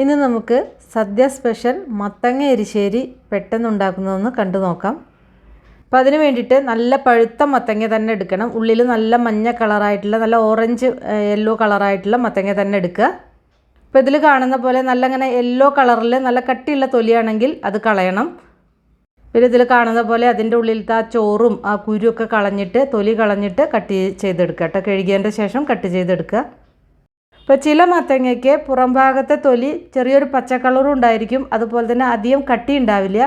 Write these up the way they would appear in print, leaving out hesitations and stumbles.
ഇന്ന് നമുക്ക് സദ്യ സ്പെഷ്യൽ മത്തങ്ങ എരിശ്ശേരി പെട്ടെന്ന് ഉണ്ടാക്കുന്നതെന്ന് കണ്ടു നോക്കാം. അപ്പോൾ അതിന് വേണ്ടിയിട്ട് നല്ല പഴുത്ത മത്തങ്ങ തന്നെ എടുക്കണം. ഉള്ളിൽ നല്ല മഞ്ഞ കളറായിട്ടുള്ള നല്ല ഓറഞ്ച് യെല്ലോ കളറായിട്ടുള്ള മത്തങ്ങ തന്നെ എടുക്കുക. അപ്പോൾ ഇതിൽ കാണുന്ന പോലെ നല്ല ഇങ്ങനെ യെല്ലോ കളറിൽ നല്ല കട്ടിയുള്ള തൊലിയാണെങ്കിൽ അത് കളയണം. പിന്നെ ഇതിൽ കാണുന്ന പോലെ അതിൻ്റെ ഉള്ളിലത്തെ ആ ചോറും ആ കുരുവൊക്കെ കളഞ്ഞിട്ട് തൊലി കളഞ്ഞിട്ട് കട്ട് ചെയ്തെടുക്കുക കേട്ടോ. കഴുകിയതിൻ്റെ ശേഷം കട്ട് ചെയ്തെടുക്കുക. ഇപ്പോൾ ചില മത്തങ്ങയ്ക്ക് പുറം ഭാഗത്തെ തൊലി ചെറിയൊരു പച്ച കളറും ഉണ്ടായിരിക്കും, അതുപോലെ തന്നെ അധികം കട്ടി ഉണ്ടാവില്ല.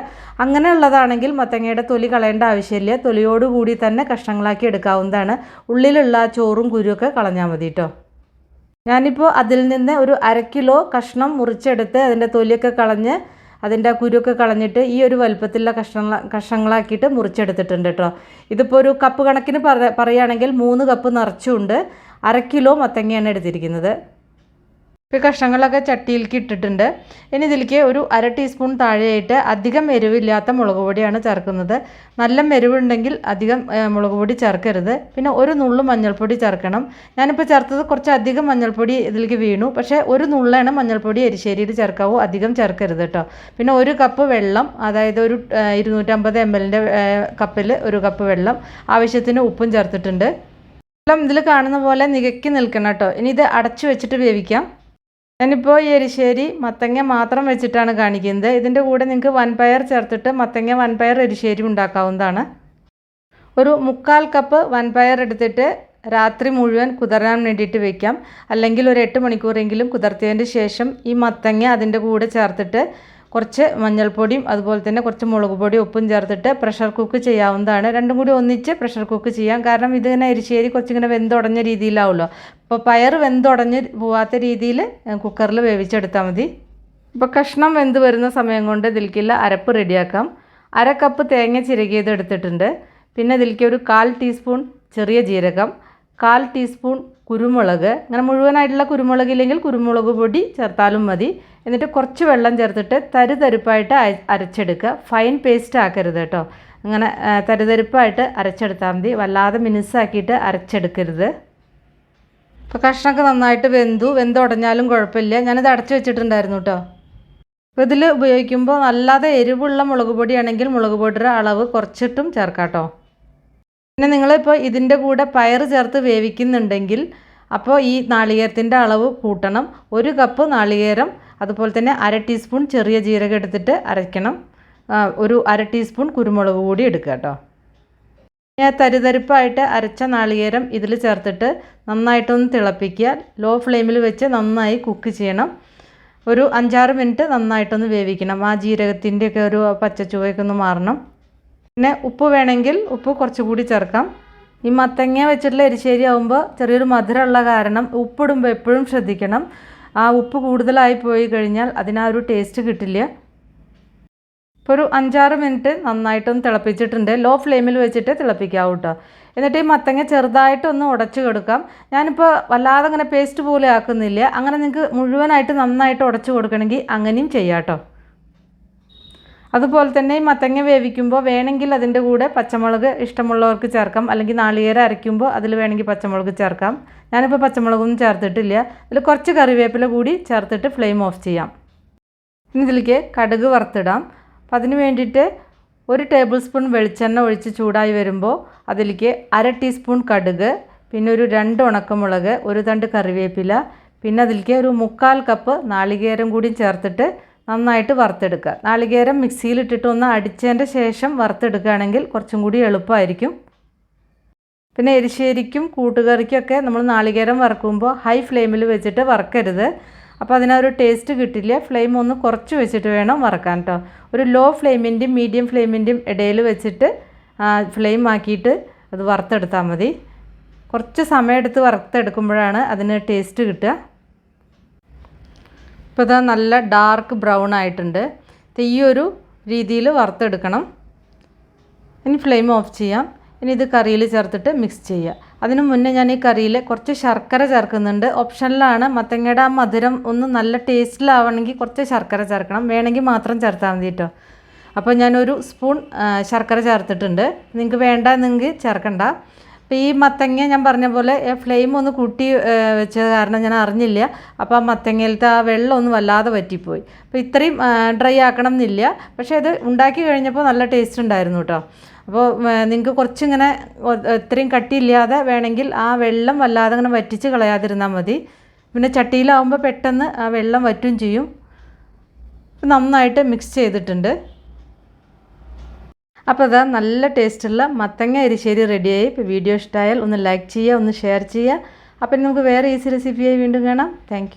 അങ്ങനെയുള്ളതാണെങ്കിൽ മത്തങ്ങയുടെ തൊലി കളയേണ്ട ആവശ്യമില്ല. തൊലിയോടുകൂടി തന്നെ കഷ്ണങ്ങളാക്കി എടുക്കാവുന്നതാണ്. ഉള്ളിലുള്ള ചോറും കുരുവൊക്കെ കളഞ്ഞാൽ മതി കേട്ടോ. ഞാനിപ്പോൾ അതിൽ നിന്ന് ഒരു 1/2 കിലോ കഷ്ണം മുറിച്ചെടുത്ത് അതിൻ്റെ തൊലിയൊക്കെ കളഞ്ഞ് അതിൻ്റെ കുരുവൊക്കെ കളഞ്ഞിട്ട് ഈ ഒരു വലുപ്പത്തിലുള്ള കഷ്ണങ്ങളാക്കിയിട്ട് മുറിച്ചെടുത്തിട്ടുണ്ട് കേട്ടോ. ഇതിപ്പോൾ ഒരു കപ്പ് കണക്കിന് പറയുകയാണെങ്കിൽ 3 കപ്പ് നിറച്ചുണ്ട്. 1/2 കിലോ മത്തങ്ങയാണ് എടുത്തിരിക്കുന്നത്. ഇപ്പോൾ കഷ്ണങ്ങളൊക്കെ ചട്ടിയിലേക്ക് ഇട്ടിട്ടുണ്ട്. ഇനി ഇതിലേക്ക് ഒരു 1/2 ടീസ്പൂൺ താഴെയായിട്ട് അധികം എരിവില്ലാത്ത മുളക് പൊടിയാണ് ചേർക്കുന്നത്. നല്ല എരിവുണ്ടെങ്കിൽ അധികം മുളക് പൊടി ചേർക്കരുത്. പിന്നെ ഒരു നുള്ളു മഞ്ഞൾപ്പൊടി ചേർക്കണം. ഞാനിപ്പോൾ ചേർത്തത് കുറച്ച് അധികം മഞ്ഞൾപ്പൊടി ഇതിലേക്ക് വീണു. പക്ഷേ ഒരു നുള്ളാണ് മഞ്ഞൾപ്പൊടി എരിശ്ശേരിയിൽ ചേർക്കാവൂ, അധികം ചേർക്കരുത് കേട്ടോ. പിന്നെ 1 കപ്പ് വെള്ളം, അതായത് ഒരു 250 ml കപ്പിൽ 1 കപ്പ് വെള്ളം, ആവശ്യത്തിന് ഉപ്പും ചേർത്തിട്ടുണ്ട്. വെള്ളം ഇതിൽ കാണുന്ന പോലെ നികക്കി നിൽക്കണം കേട്ടോ. ഇനി ഇത് അടച്ചു വെച്ചിട്ട് വേവിക്കാം. ഞാനിപ്പോൾ ഈ എരിശ്ശേരി മത്തങ്ങ മാത്രം വെച്ചിട്ടാണ് കാണിക്കുന്നത്. ഇതിൻ്റെ കൂടെ നിങ്ങൾക്ക് വൻപയർ ചേർത്തിട്ട് മത്തങ്ങ വൻപയർ എരിശ്ശേരി ഉണ്ടാക്കാവുന്നതാണ്. ഒരു 1/4 കപ്പ് വൻപയർ എടുത്തിട്ട് രാത്രി മുഴുവൻ കുതിരാൻ വേണ്ടിയിട്ട് വെക്കാം. അല്ലെങ്കിൽ ഒരു 8 മണിക്കൂറെങ്കിലും കുതിർത്തിയതിന് ശേഷം ഈ മത്തങ്ങ അതിൻ്റെ കൂടെ ചേർത്തിട്ട് കുറച്ച് മഞ്ഞൾപ്പൊടിയും അതുപോലെ തന്നെ കുറച്ച് മുളക് പൊടി ഉപ്പും ചേർത്തിട്ട് പ്രഷർ കുക്ക് ചെയ്യാവുന്നതാണ്. രണ്ടും കൂടി ഒന്നിച്ച് പ്രഷർ കുക്ക് ചെയ്യാം. കാരണം ഇതിങ്ങനെ എരിശ്ശേരി കുറച്ചിങ്ങനെ വെന്തുടഞ്ഞ രീതിയിലാവുമല്ലോ. അപ്പോൾ പയർ വെന്തുടഞ്ഞ് പോവാത്ത രീതിയിൽ കുക്കറിൽ വേവിച്ചെടുത്താൽ മതി. ഇപ്പോൾ കഷ്ണം വെന്ത് വരുന്ന സമയം കൊണ്ട് ഇതിലേക്കുള്ള അരപ്പ് റെഡിയാക്കാം. 1/2 കപ്പ് തേങ്ങ ചിരകിയത് എടുത്തിട്ടുണ്ട്. പിന്നെ ഇതിലേക്ക് ഒരു 1/4 ടീസ്പൂൺ ചെറിയ ജീരകം, 1/4 ടീസ്പൂൺ കുരുമുളക്, അങ്ങനെ മുഴുവനായിട്ടുള്ള കുരുമുളക് ഇല്ലെങ്കിൽ കുരുമുളക് പൊടി ചേർത്താലും മതി. എന്നിട്ട് കുറച്ച് വെള്ളം ചേർത്തിട്ട് തരിതരിപ്പായിട്ട് അരച്ചെടുക്കുക. ഫൈൻ പേസ്റ്റ് ആക്കരുത് കേട്ടോ. അങ്ങനെ തരിതരിപ്പായിട്ട് അരച്ചെടുത്താൽ മതി. വല്ലാതെ മിനുസാക്കിയിട്ട് അരച്ചെടുക്കരുത്. ഇപ്പോൾ കഷ്ണമൊക്കെ നന്നായിട്ട് വെന്തുടഞ്ഞാലും കുഴപ്പമില്ല. ഞാനിത് അടച്ചു വെച്ചിട്ടുണ്ടായിരുന്നു കേട്ടോ. അപ്പോൾ ഇതിൽ ഉപയോഗിക്കുമ്പോൾ നല്ലാതെ എരിവുള്ള മുളക് പൊടിയാണെങ്കിൽ മുളക് പൊടിയുടെ അളവ് കുറച്ചിട്ടും ചേർക്കാം കേട്ടോ. പിന്നെ നിങ്ങളിപ്പോൾ ഇതിൻ്റെ കൂടെ പയർ ചേർത്ത് വേവിക്കുന്നുണ്ടെങ്കിൽ അപ്പോൾ ഈ നാളികേരത്തിൻ്റെ അളവ് കൂട്ടണം. 1 കപ്പ് നാളികേരം, അതുപോലെ തന്നെ 1/2 ടീസ്പൂൺ ചെറിയ ജീരകം എടുത്തിട്ട് അരയ്ക്കണം. ഒരു 1/2 ടീസ്പൂൺ കുരുമുളക് കൂടി എടുക്കുക കേട്ടോ. ഞാൻ തരിതരിപ്പായിട്ട് അരച്ച നാളികേരം ഇതിൽ ചേർത്തിട്ട് നന്നായിട്ടൊന്ന് തിളപ്പിക്കുക. ലോ ഫ്ലെയിമിൽ വെച്ച് നന്നായി കുക്ക് ചെയ്യണം. ഒരു 5-6 മിനിറ്റ് നന്നായിട്ടൊന്ന് വേവിക്കണം. ആ ജീരകത്തിൻ്റെയൊക്കെ ഒരു പച്ചച്ചുവയൊക്കെ ഒന്ന് മാറണം. പിന്നെ ഉപ്പ് വേണമെങ്കിൽ ഉപ്പ് കുറച്ചുകൂടി ചേർക്കാം. ഈ മത്തങ്ങ വെച്ചിട്ടുള്ള എരിശ്ശേരി ആകുമ്പോൾ ചെറിയൊരു മധുരമുള്ള കാരണം ഉപ്പിടുമ്പോൾ എപ്പോഴും ശ്രദ്ധിക്കണം. ആ ഉപ്പ് കൂടുതലായി പോയി കഴിഞ്ഞാൽ അതിനാ ഒരു ടേസ്റ്റ് കിട്ടില്ല. ഇപ്പോൾ ഒരു 5-6 മിനിറ്റ് നന്നായിട്ടൊന്ന് തിളപ്പിച്ചിട്ടുണ്ട്. ലോ ഫ്ലെയിമിൽ വെച്ചിട്ട് തിളപ്പിക്കാവൂ കേട്ടോ. എന്നിട്ട് ഈ മത്തങ്ങ ചെറുതായിട്ടൊന്ന് ഉടച്ച് കൊടുക്കാം. ഞാനിപ്പോൾ വല്ലാതെ അങ്ങനെ പേസ്റ്റ് പോലെ ആക്കുന്നില്ല. അങ്ങനെ നിങ്ങൾക്ക് മുഴുവനായിട്ട് നന്നായിട്ട് ഉടച്ച് കൊടുക്കണമെങ്കിൽ അങ്ങനെയും ചെയ്യാം കേട്ടോ. അതുപോലെ തന്നെ ഈ മത്തങ്ങ വേവിക്കുമ്പോൾ വേണമെങ്കിൽ അതിൻ്റെ കൂടെ പച്ചമുളക് ഇഷ്ടമുള്ളവർക്ക് ചേർക്കാം. അല്ലെങ്കിൽ നാളികേരം അരയ്ക്കുമ്പോൾ അതിൽ വേണമെങ്കിൽ പച്ചമുളക് ചേർക്കാം. ഞാനിപ്പോൾ പച്ചമുളകൊന്നും ചേർത്തിട്ടില്ല. ഇതിൽ കുറച്ച് കറിവേപ്പില കൂടി ചേർത്തിട്ട് ഫ്ലെയിം ഓഫ് ചെയ്യാം. ഇനി ഇതിലേക്ക് കടുക് വറുത്തിടാം. അപ്പോൾ അതിന് വേണ്ടിയിട്ട് 1 ടേബിൾ സ്പൂൺ വെളിച്ചെണ്ണ ഒഴിച്ച് ചൂടായി വരുമ്പോൾ അതിലേക്ക് 1/2 ടീസ്പൂൺ കടുക്, പിന്നെ ഒരു 2 ഉണക്കമുളക്, 1 തണ്ട് കറിവേപ്പില, പിന്നെ അതിലേക്ക് ഒരു 1/4 കപ്പ് നാളികേരം കൂടി ചേർത്തിട്ട് നന്നായിട്ട് വറുത്തെടുക്കുക. നാളികേരം മിക്സിയിലിട്ടിട്ട് ഒന്ന് അടിച്ചതിൻ്റെ ശേഷം വറുത്തെടുക്കുകയാണെങ്കിൽ കുറച്ചും കൂടി എളുപ്പമായിരിക്കും. പിന്നെ എരിശ്ശേരിക്കും കൂട്ടുകറിക്കൊക്കെ നമ്മൾ നാളികേരം വറുക്കുമ്പോൾ ഹൈ ഫ്ലെയിമിൽ വെച്ചിട്ട് വറുക്കരുത്. അപ്പോൾ അതിനൊരു ടേസ്റ്റ് കിട്ടില്ല. ഫ്ലെയിം ഒന്ന് കുറച്ച് വെച്ചിട്ട് വേണം വറുക്കാൻ കേട്ടോ. ഒരു ലോ ഫ്ലെയിമിൻ്റെയും മീഡിയം ഫ്ലെയിമിൻ്റെയും ഇടയിൽ വെച്ചിട്ട് ഫ്ലെയിം ആക്കിയിട്ട് അത് വറുത്തെടുത്താൽ മതി. കുറച്ച് സമയമെടുത്ത് വറുത്തെടുക്കുമ്പോഴാണ് അതിന് ടേസ്റ്റ് കിട്ടുക. ഇപ്പോൾ ഇത് നല്ല ഡാർക്ക് ബ്രൗൺ ആയിട്ടുണ്ട്. ഈ ഒരു രീതിയിൽ വറുത്തെടുക്കണം. ഇനി ഫ്ലെയിം ഓഫ് ചെയ്യാം. ഇനി ഇത് കറിയിൽ ചേർത്തിട്ട് മിക്സ് ചെയ്യുക. അതിനു മുന്നേ ഞാൻ ഈ കറിയിൽ കുറച്ച് ശർക്കര ചേർക്കുന്നുണ്ട്. ഓപ്ഷനിലാണ്. മത്തങ്ങയുടെ ആ മധുരം ഒന്ന് നല്ല ടേസ്റ്റിലാവണമെങ്കിൽ കുറച്ച് ശർക്കര ചേർക്കണം. വേണമെങ്കിൽ മാത്രം ചേർത്താൽ മതി കേട്ടോ. അപ്പോൾ ഞാനൊരു സ്പൂൺ ശർക്കര ചേർത്തിട്ടുണ്ട്. നിങ്ങൾക്ക് വേണ്ടെന്നെങ്കിൽ ചേർക്കണ്ട. അപ്പോൾ ഈ മത്തങ്ങ ഞാൻ പറഞ്ഞ പോലെ ഫ്ലെയിം ഒന്ന് കൂട്ടി വെച്ചത് കാരണം ഞാൻ അറിഞ്ഞില്ല. അപ്പോൾ ആ മത്തങ്ങയിലത്തെ ആ വെള്ളമൊന്നും വല്ലാതെ വറ്റിപ്പോയി. അപ്പോൾ ഇത്രയും ഡ്രൈ ആക്കണം എന്നില്ല. പക്ഷേ അത് ഉണ്ടാക്കി കഴിഞ്ഞപ്പോൾ നല്ല ടേസ്റ്റ് ഉണ്ടായിരുന്നു കേട്ടോ. അപ്പോൾ നിങ്ങൾക്ക് കുറച്ചിങ്ങനെ ഇത്രയും കട്ടിയില്ലാതെ വേണമെങ്കിൽ ആ വെള്ളം വല്ലാതെ അങ്ങനെ വറ്റിച്ച് കളയാതിരുന്നാൽ മതി. പിന്നെ ചട്ടിയിലാവുമ്പോൾ പെട്ടെന്ന് ആ വെള്ളം വറ്റുകയും ചെയ്യും. നന്നായിട്ട് മിക്സ് ചെയ്തിട്ടുണ്ട്. അപ്പോൾ അതാ നല്ല ടേസ്റ്റുള്ള മത്തങ്ങ എരിശ്ശേരി റെഡിയായി. ഇപ്പോൾ വീഡിയോ ഇഷ്ടമായാൽ ഒന്ന് ലൈക്ക് ചെയ്യുക, ഒന്ന് ഷെയർ ചെയ്യുക. അപ്പം നമുക്ക് വേറെ ഈസി റെസിപ്പിയായി വീണ്ടും കാണാം. താങ്ക്